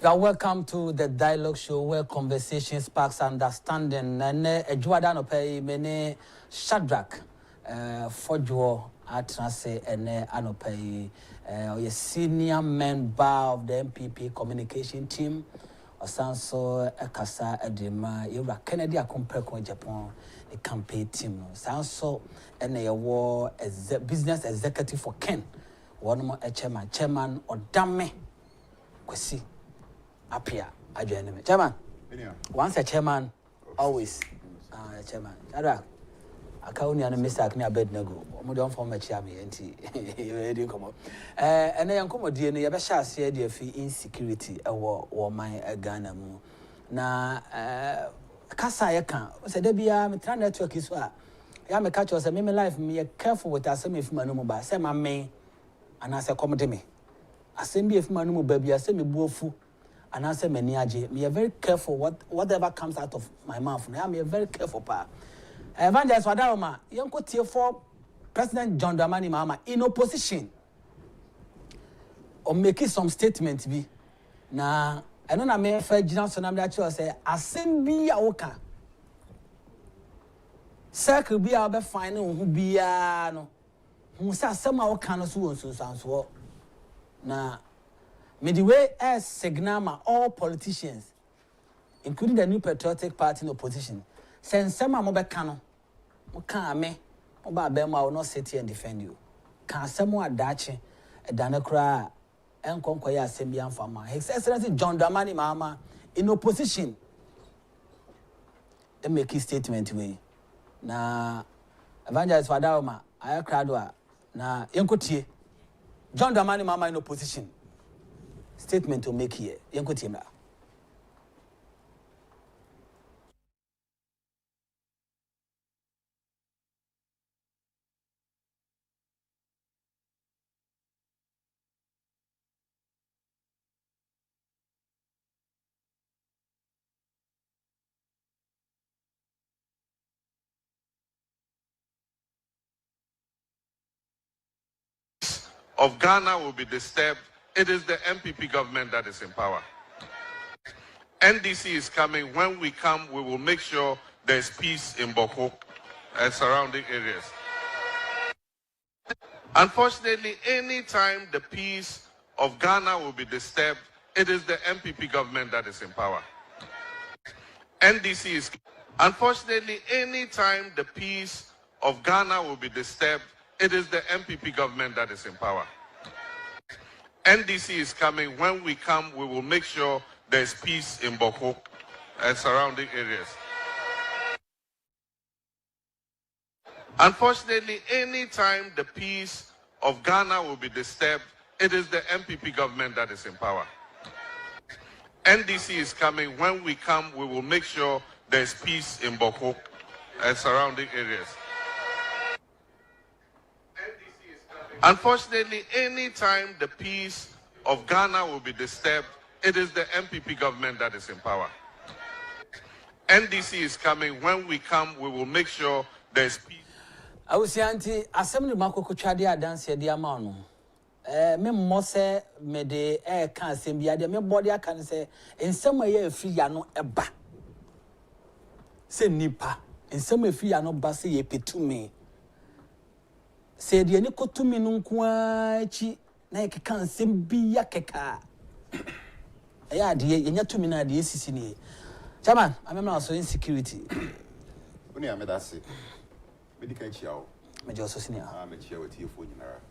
You are welcome to the dialogue show where conversation sparks understanding. And Juada no pay many Shadrach Fojo Atrase and Anopay a senior member of the MPP communication team. Osanso Ekasa Edema Yura Kennedy Akompeko Agyapong the campaign team. Sanso and a war as business executive for Ken. One more chairman Odame Kwasi Appiah. Chairman. Once a chairman, always a chairman. I can't only miss a bed nego. Modern form a chairman, and come up. And I am come DNA, you shall see the fee insecurity or my Ghana. Na Kasa Yakan, said there be a metran network is what I am a catcher, so maybe life me careful with us, some if my number, say my main, and I say, come to me. I send me if my number baby, I say me bofu. And I say, me are very careful whatever comes out of my mouth. I am very careful, pa. Evangelist Wadaoma, young could for President John Dramani Mahama in opposition or making some statement be. Now, I don't know, me first general son I'm that you say, I send be a worker. Circle be our final who be no. Who says somehow can so. Now, midway as signama all politicians, including the New Patriotic Party in opposition, send some mobile can me, Oba Bema will not sit here and defend you. Can someone dachi a danakra and conquer Sembian farmer? His Excellency John Dramani Mahama in opposition. They make his statement way. Na Evangelist Wadaoma, I cried na Yankotie. John Dramani Mahama in opposition. Statement to make here. Yankotie. Of Ghana will be disturbed. It is the MPP government that is in power. NDC is coming. When we come, we will make sure there's peace in Boko and surrounding areas. Unfortunately, any time the peace of Ghana will be disturbed, it is the MPP government that is in power. NDC is... Unfortunately, any time the peace of Ghana will be disturbed, it is the MPP government that is in power. NDC is coming. When we come, we will make sure there's peace in Boko and surrounding areas. Unfortunately, any time the peace of Ghana will be disturbed, it is the MPP government that is in power. NDC is coming. When we come, we will make sure there's peace in Boko and surrounding areas. Unfortunately, any time the peace of Ghana will be disturbed, it is the MPP government that is in power. NDC is coming. When we come, we will make sure there's peace. I was saying, Assembly Marco Kuchadia dance the amount. Me mose me de can say be me body can say in some way free ya no eba. Say nipa in some way free ya no ba say ye petumi. Say the any kotumi nunqua chi na ye kan sem bi ya keka. Eya de ye nya tumi na de sisi ni. Chairman, I'm also insecurity. Oni am that say. Medical chia o. Me just senior. Me chia we tie fo nyinara.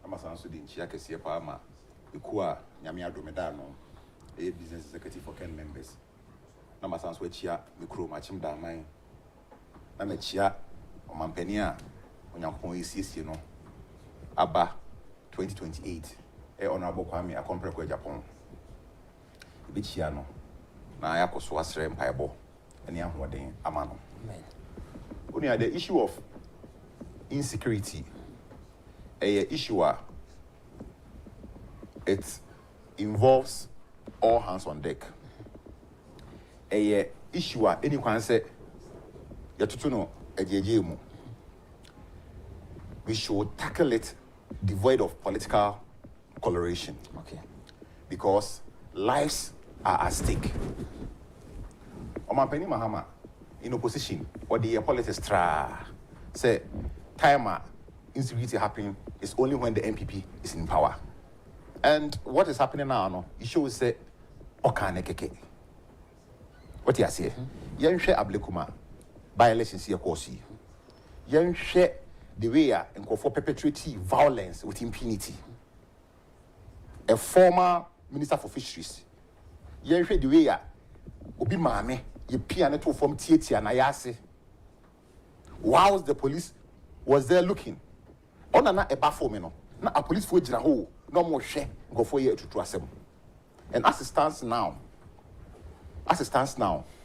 Ama sanso di chia kese pa ama. Eku a nyame adomeda no. E business executive for Ken members. Na ma sanso chia me kro ma chim da man. Na me chia o mampani a Onyankopon esiesie no aba 2028 honorable Kwame Akompeko Agyapong bi chia no na yakoso asre mpaebo ene ahoden ama no amen. Only the issue of insecurity a issue it involves all hands on deck. A issue any kwan say yatutu no ejeje mu. We should tackle it devoid of political coloration. Okay. Because lives are at stake. Omampeni Mahama, in opposition, or the politics say, time insecurity happening is only when the MPP is in power. And what is happening now, no, it shows say, Okane keke. What you say? Yen share ablekuma by elections here course. Yen share the way and go for perpetuating violence with impunity. A former minister for fisheries. Yen share the way obi mame ye piano to from theater na yase. Whilst the police was there looking. On na eba for me no. Na a police for jira ho no more share go for ye to asem. And as it stands now,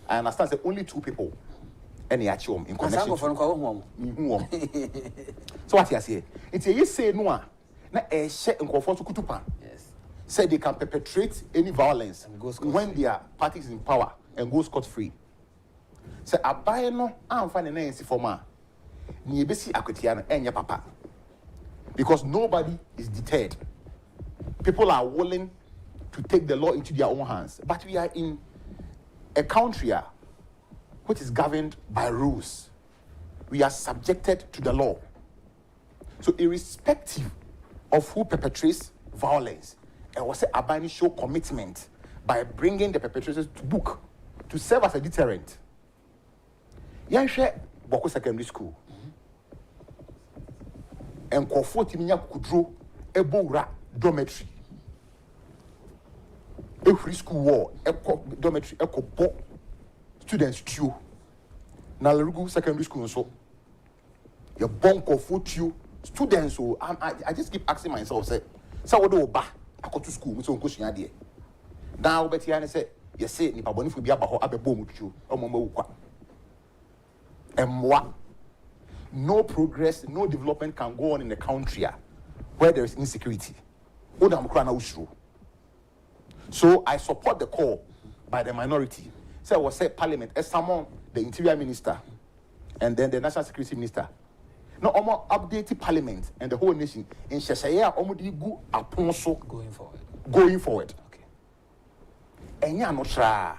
I understand that only 2 people any actual in connection. So what you say? It's a say no na a share in comfort to kutupa. Yes. Say they can perpetrate any violence when their party is in power and go scot free. Say abaye no amfa ne na ensi forma. Ni ebesi akotia no enye papa. Because nobody is deterred. People are willing to take the law into their own hands. But we are in a country which is governed by rules. We are subjected to the law. So irrespective of who perpetrates violence, I was a Abani show commitment by bringing the perpetrators to book to serve as a deterrent. Yanshe Boko Secondary School. And Kofo Timinya Kudro Ebora dormitory. Every school war, dormitory, bo students too. Nalarugu Secondary School so. Your bonk of foot you students who I just keep asking myself, say, so what do ba? I go to school, so question idea. Now Betty say, you say ni paboni fu bia ba ho abebo mutu o mo ukwa. And what? No progress, no development can go on in the country where there is insecurity. Odame Kwasi Appiah. So I support the call by the minority. So I was say Parliament, summon the Interior Minister and then the National Security Minister. Now, I'm updating Parliament and the whole nation in Sheshaya, going forward. Okay. And yeah, no try.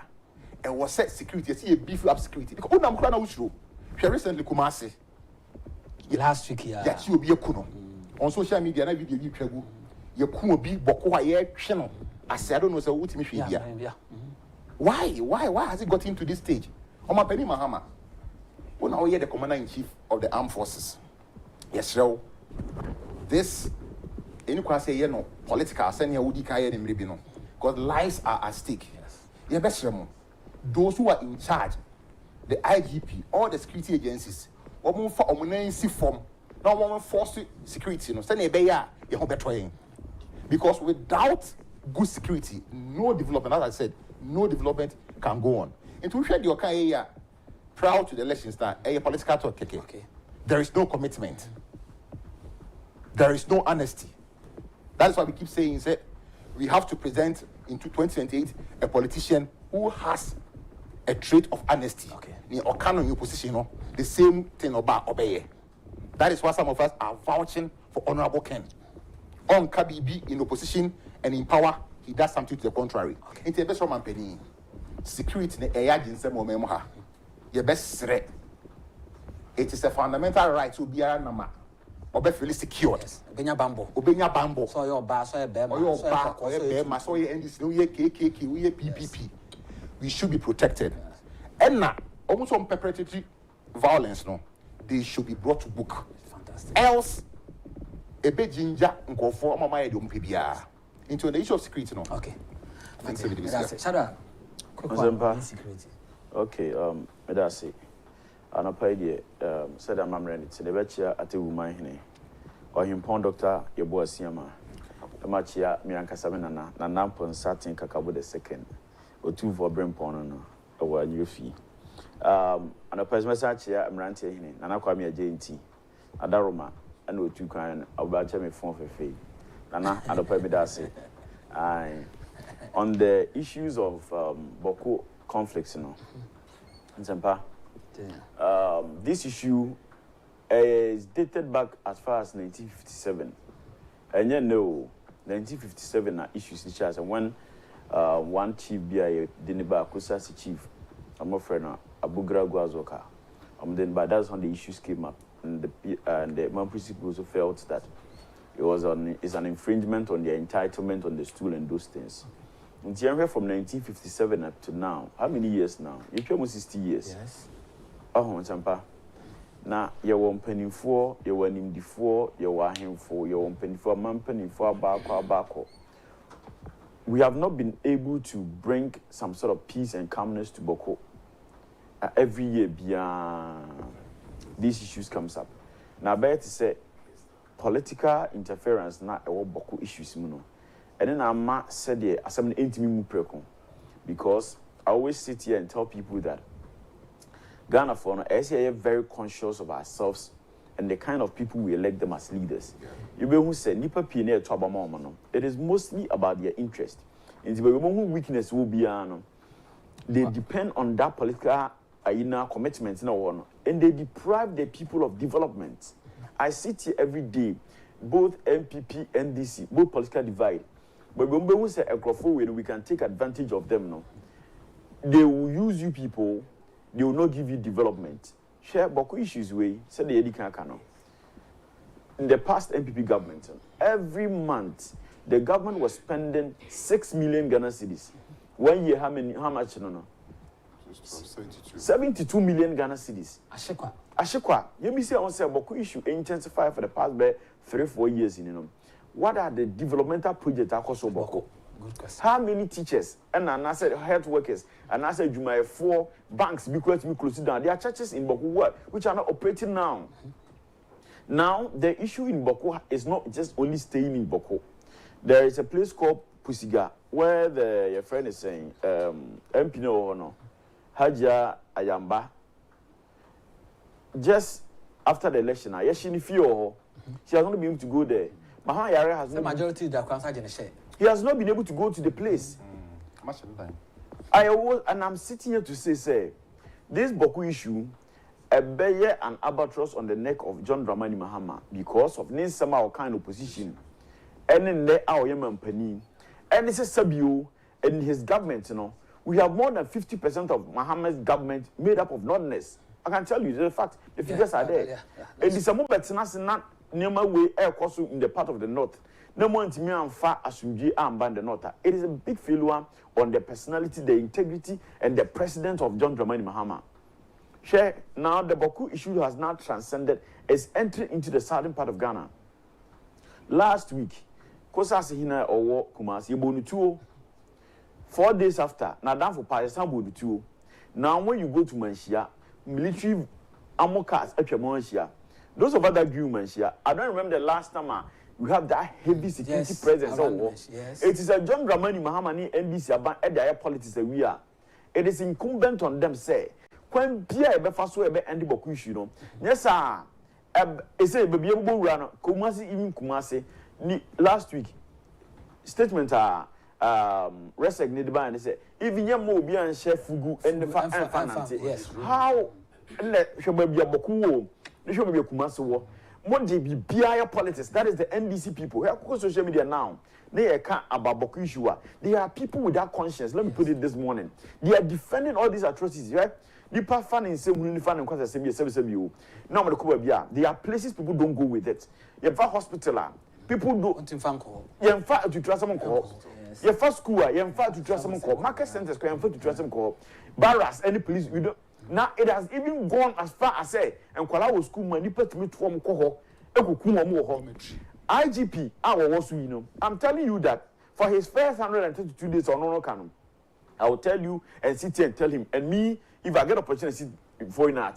And was set security. See a beef up security. Because Odame Kwasi Appiah recently Kumasi. Last week, yeah. That you be a kuno on social media. Na video you travel. You kuno be boko ye channel. I said I don't know so what me yeah. Why has it got into this stage? Omampeni Mahama. When I hear the Commander-in-Chief of the Armed Forces. Yes, so this any say you know political send your woody kaya in no. Because lives are at stake. Yes. Best those who are in charge, the IGP, all the security agencies, form now one force security, no send a because without good security, no development, as I said, no development can go on. And to share the okay proud to the elections that a political talk, okay. There is no commitment. There is no honesty. That is why we keep saying that we have to present into 2028 a politician who has a trait of honesty. Okay. Or can on your position, the same thing about obey. That is why some of us are vouching for Honorable Ken. On Kabibi in opposition and in power, he does something to the contrary. In the best Roman penny, security in a in some moment. Your best threat. It is a fundamental right to be a number. Or be fully secured. Obenya bambo. So your bar, so your bar, or your bear, so your end is no year KKK, we PPP. We should be protected. And now, almost on perpetrating violence, no, they should be brought to book. Fantastic. Else, a bit ginger and go for Mama PBR into the issue of security, no. Okay. That's it. Shada. Security. Okay. That's it. And I paid said I'm ready to the betcha at the woman. Or him pond doctor, your boy Siama. The machia, Miranka Savanana, Nampon Satin Kakabo the second, or 2 for Brimpon or a new fee. And a person message here, I'm ranting, and I call me a JT, a Daroma, and no 2 kind of batch me phone for fee. Nana, and a pebidasi. On the issues of Boko conflicts, you know, and Sempa. This issue is dated back as far as 1957, and you know 1957 are issues such as when one chief BIA Diniba Kusasi chief. I'm a friend Abugra Guazoka. Then but that's when the issues came up, and the man principal also felt that it's an infringement on their entitlement on the stool and those things. In January from 1957 up to now, how many years now? It's almost 60 years. Yes. Oh, Champa. Now, you want penny for, you want him before, you want him for, you want penny for, man penny for, back. We have not been able to bring some sort of peace and calmness to Boko. Every year, beyond these issues comes up. Now, I bet to say political interference not a Boko issues, and then I said there as I'm intimate prekon, because I always sit here and tell people that Ghana for now, as we are very conscious of ourselves and the kind of people we elect them as leaders. You be who say nipa pine to abamama. It is mostly about their interest. And the weakness will be they depend on that political commitment and they deprive the people of development. I sit here every day, both MPP, NDC, both political divide. But when we say a we can take advantage of them now. They will use you people. They will not give you development. Share Boko issues way, said the Edika Kano. In the past MPP government, every month, the government was spending 6 million Ghana cedis. 1 year, how much? No. 72 million Ghana cedis. Ashekwa. You may say on say Boko issue intensified for the past 3-4 years in What are the developmental projects across Boko? How many teachers and I said health workers and I said you might 4 banks because we close down. There are churches in Boko which are not operating now. Now the issue in Boko is not just only staying in Boko. There is a place called Pusiga where your friend is saying MP no Haja Ayamba. Just after the election, she has not been able to go there. Maha Yare has the majority of the crowds. He has not been able to go to the place. I'm sitting here to say, this Boko issue, a bear and albatross on the neck of John Dramani Mahama because of this somehow kind of position. And in there, our Yemen penny. And this is Sabio and his government, we have more than 50% of Mahama's government made up of nothingness. I can tell you the fact, the figures are there. And it's a moment that's not near my way air course in the part of the north. No more to me and far asumji and band the nota. It is a big failure on the personality, the integrity, and the president of John Dramani Mahama. Share now the Boko issue has now transcended its entry into the southern part of Ghana. Last week, Kosasi Hina or Kumasi Bonutuo. 4 days after, Nadam for Pakistan Bonutuo. Now when you go to Manshia, military ammo cars at Manshia. Those of other grew Manshia. I don't remember the last time we have that heavy security presence. Yes. It is a John Dramani Mahama NDC about the politics that we are. It is incumbent on them, say, when Pierre Befaso and the Bokush, yes, sir. It's a baby run, Kumasi, even Kumasi. Last week, statement resignated by and they say, even Yamobi and Chef Fugu and the Fancy. How should be a Boku? They should be a Kumaso. What they be BIA politics, that is the NDC people. Here, social media now, they are about Boko issue. They are people without conscience. Let me put it this morning. They are defending all these atrocities, right? The fan in same fan in because now there are places people don't go with it. You have a hospital, people do. You have to trust someone call. You have a school, you have to trust someone call. Market centers, you have to trust someone call. Barras, any police, we don't. Now it has even gone as far as say, and Kuala school money put me from Koho, IGP, our was I'm telling you that for his first 132 days on no canon, I will tell you and sit here and tell him, and me, if I get opportunity for now,